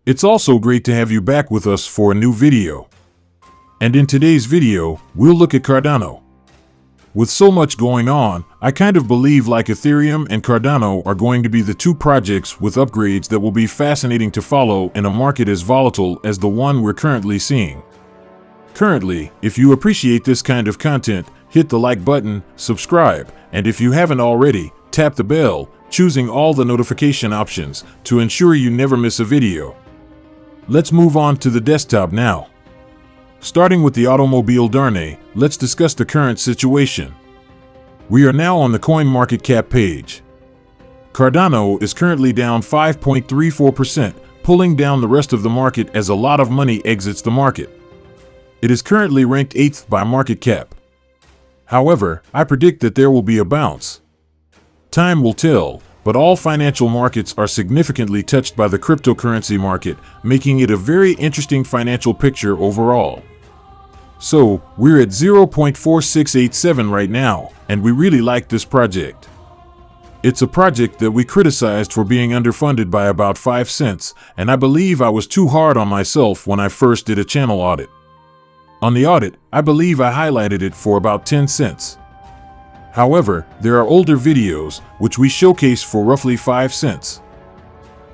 It's also great to have you back with us for a new video. And in today's video, we'll look at Cardano. With so much going on, I kind of believe like Ethereum and Cardano are going to be the two projects with upgrades that will be fascinating to follow in a market as volatile as the one we're currently seeing. Currently, if you appreciate this kind of content, hit the like button, subscribe, and if you haven't already, tap the bell, choosing all the notification options to ensure you never miss a video. Let's move on to the desktop now. Starting with the automobile Darnay, let's discuss the current situation. We are now on the CoinMarketCap page. Cardano is currently down 5.34%, pulling down the rest of the market as a lot of money exits the market. It is currently ranked 8th by market cap. However, I predict that there will be a bounce. Time will tell, but all financial markets are significantly touched by the cryptocurrency market, making it a very interesting financial picture overall. So, we're at 0.4687 right now, and we really like this project. It's a project that we criticized for being underfunded by about 5 cents, and I believe I was too hard on myself when I first did a channel audit. On the audit, I believe I highlighted it for about 10 cents. However, there are older videos, which we showcase for roughly 5 cents.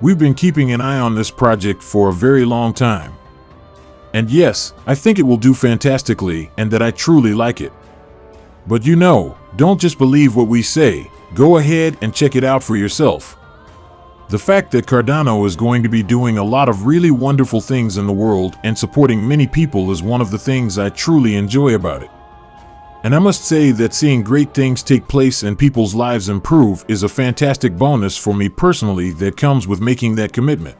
We've been keeping an eye on this project for a very long time. And yes, I think it will do fantastically and that I truly like it. But don't just believe what we say, go ahead and check it out for yourself. The fact that Cardano is going to be doing a lot of really wonderful things in the world and supporting many people is one of the things I truly enjoy about it. And I must say that seeing great things take place and people's lives improve is a fantastic bonus for me personally that comes with making that commitment.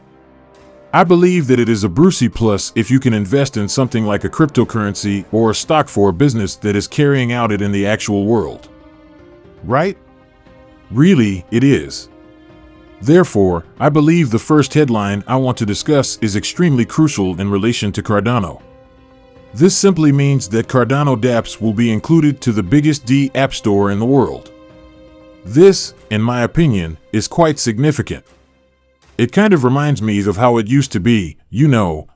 I believe that it is a Brucey plus if you can invest in something like a cryptocurrency or a stock for a business that is carrying out it in the actual world. Right? Really, it is. Therefore, I believe the first headline I want to discuss is extremely crucial in relation to Cardano. This simply means that Cardano dApps will be included to the biggest app store in the world. This, in my opinion, is quite significant. It kind of reminds me of how it used to be,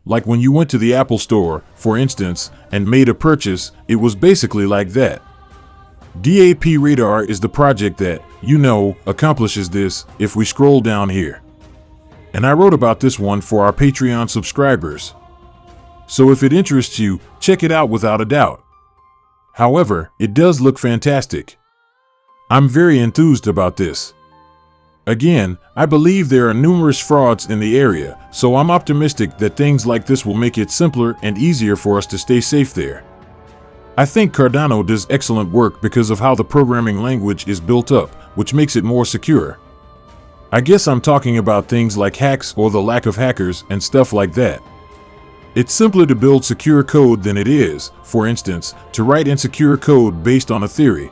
like when you went to the Apple Store, for instance, and made a purchase, it was basically like that. DAP Radar is the project that, accomplishes this if we scroll down here. And I wrote about this one for our Patreon subscribers. So if it interests you, check it out without a doubt. However, it does look fantastic. I'm very enthused about this. Again, I believe there are numerous frauds in the area, so I'm optimistic that things like this will make it simpler and easier for us to stay safe there. I think Cardano does excellent work because of how the programming language is built up, which makes it more secure. I guess I'm talking about things like hacks or the lack of hackers and stuff like that. It's simpler to build secure code than it is, for instance, to write insecure code based on a theory.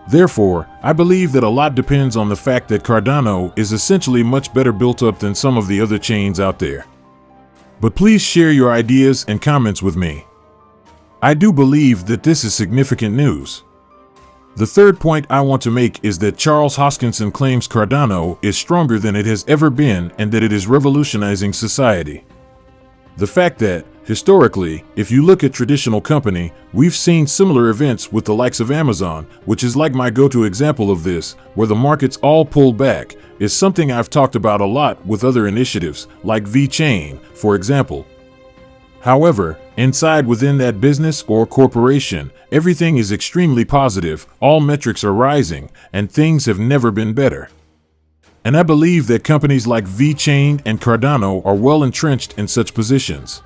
Therefore, I believe that a lot depends on the fact that Cardano is essentially much better built up than some of the other chains out there. But please share your ideas and comments with me. I do believe that this is significant news. The third point I want to make is that Charles Hoskinson claims Cardano is stronger than it has ever been and that it is revolutionizing society. The fact that, historically, if you look at traditional company, we've seen similar events with the likes of Amazon, which is like my go-to example of this, where the markets all pull back, is something I've talked about a lot with other initiatives, like VeChain, for example. However, within that business or corporation, everything is extremely positive, all metrics are rising, and things have never been better. And I believe that companies like VeChain and Cardano are well entrenched in such positions.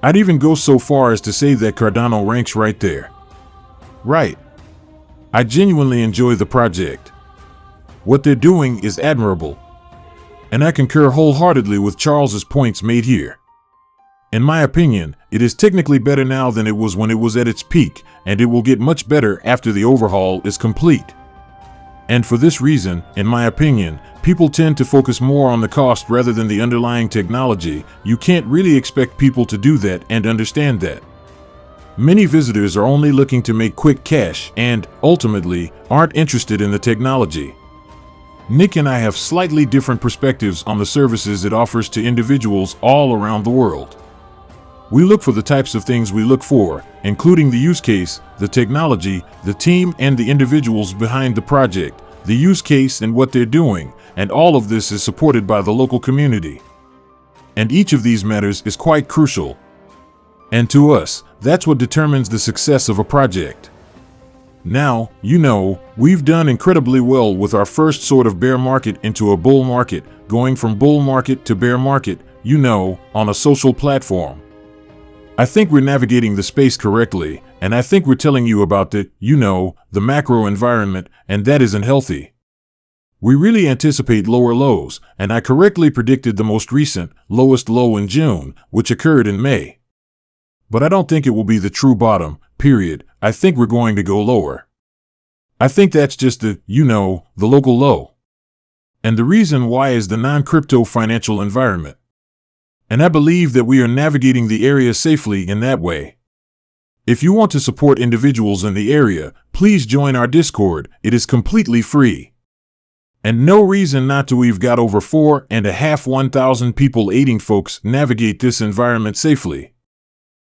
I'd even go so far as to say that Cardano ranks right there. Right. I genuinely enjoy the project. What they're doing is admirable. And I concur wholeheartedly with Charles's points made here. In my opinion, it is technically better now than it was when it was at its peak, and it will get much better after the overhaul is complete. And for this reason, in my opinion, people tend to focus more on the cost rather than the underlying technology. You can't really expect people to do that and understand that. Many visitors are only looking to make quick cash and, ultimately, aren't interested in the technology. Nick and I have slightly different perspectives on the services it offers to individuals all around the world. We look for the types of things we look for, including the use case, the technology, the team, and the individuals behind the project, the use case and what they're doing, and all of this is supported by the local community. And each of these matters is quite crucial. And to us, that's what determines the success of a project. Now, we've done incredibly well with our first sort of bear market into a bull market, going from bull market to bear market, on a social platform. I think we're navigating the space correctly, and I think we're telling you about the macro environment, and that isn't healthy. We really anticipate lower lows, and I correctly predicted the most recent, lowest low in June, which occurred in May. But I don't think it will be the true bottom, period. I think we're going to go lower. I think that's just the local low. And the reason why is the non-crypto financial environment. And I believe that we are navigating the area safely in that way. If you want to support individuals in the area, please join our Discord. It is completely free. And no reason not to. We've got over 4,500 people aiding folks navigate this environment safely.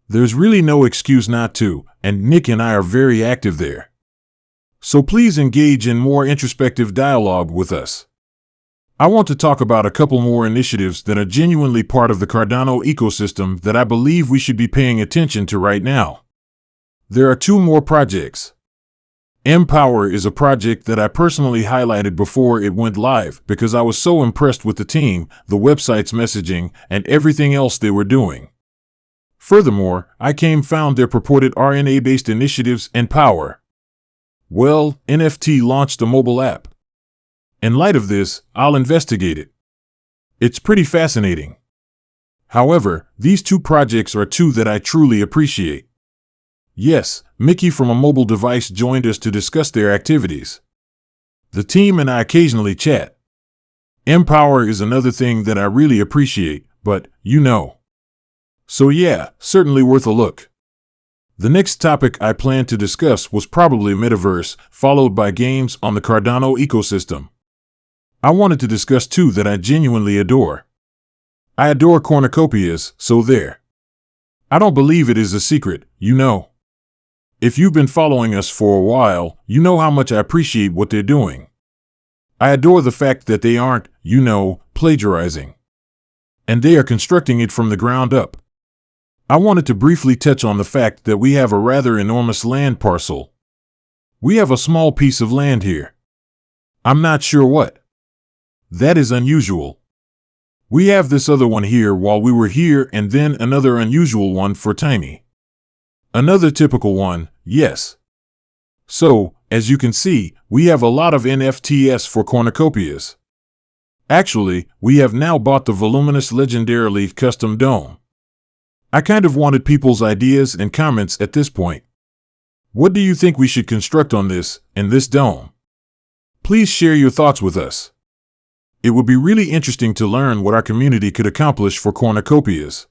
There's really no excuse not to, and Nick and I are very active there. So please engage in more introspective dialogue with us. I want to talk about a couple more initiatives that are genuinely part of the Cardano ecosystem that I believe we should be paying attention to right now. There are two more projects. Empower is a project that I personally highlighted before it went live because I was so impressed with the team, the website's messaging, and everything else they were doing. Furthermore, I found their purported RNA-based initiatives and power. Well, NFT launched a mobile app. In light of this, I'll investigate it. It's pretty fascinating. However, these two projects are two that I truly appreciate. Yes, Mickey from a mobile device joined us to discuss their activities. The team and I occasionally chat. Empower is another thing that I really appreciate, but, So yeah, certainly worth a look. The next topic I planned to discuss was probably Metaverse, followed by games on the Cardano ecosystem. I wanted to discuss two that I genuinely adore. I adore cornucopias, so there. I don't believe it is a secret, If you've been following us for a while, you know how much I appreciate what they're doing. I adore the fact that they aren't, plagiarizing. And they are constructing it from the ground up. I wanted to briefly touch on the fact that we have a rather enormous land parcel. We have a small piece of land here. I'm not sure what. That is unusual. We have this other one here while we were here, and then another unusual one for tiny. Another typical one, yes. So, as you can see, we have a lot of NFTs for cornucopias. Actually, we have now bought the voluminous legendarily custom dome. I kind of wanted people's ideas and comments at this point. What do you think we should construct on this and this dome? Please share your thoughts with us. It would be really interesting to learn what our community could accomplish for cornucopias.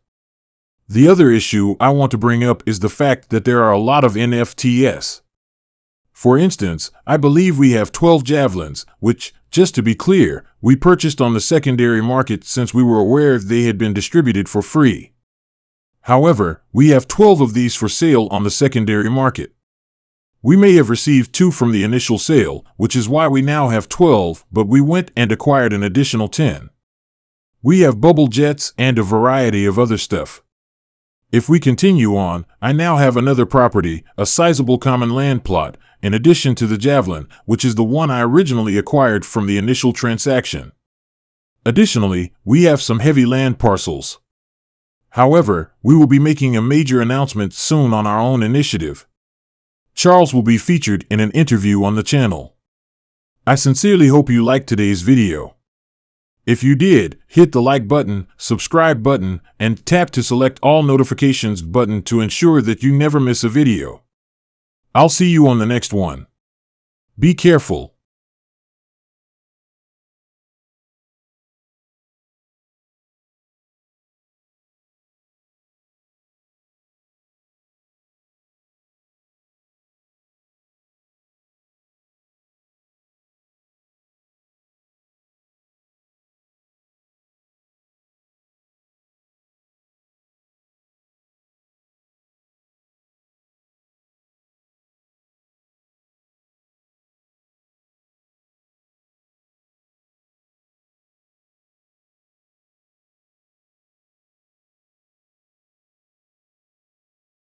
The other issue I want to bring up is the fact that there are a lot of NFTs. For instance, I believe we have 12 javelins, which, just to be clear, we purchased on the secondary market since we were aware they had been distributed for free. However, we have 12 of these for sale on the secondary market. We may have received 2 from the initial sale, which is why we now have 12, but we went and acquired an additional 10. We have bubble jets and a variety of other stuff. If we continue on, I now have another property, a sizable common land plot, in addition to the javelin, which is the one I originally acquired from the initial transaction. Additionally, we have some heavy land parcels. However, we will be making a major announcement soon on our own initiative. Charles will be featured in an interview on the channel. I sincerely hope you liked today's video. If you did, hit the like button, subscribe button, and tap to select all notifications button to ensure that you never miss a video. I'll see you on the next one. Be careful.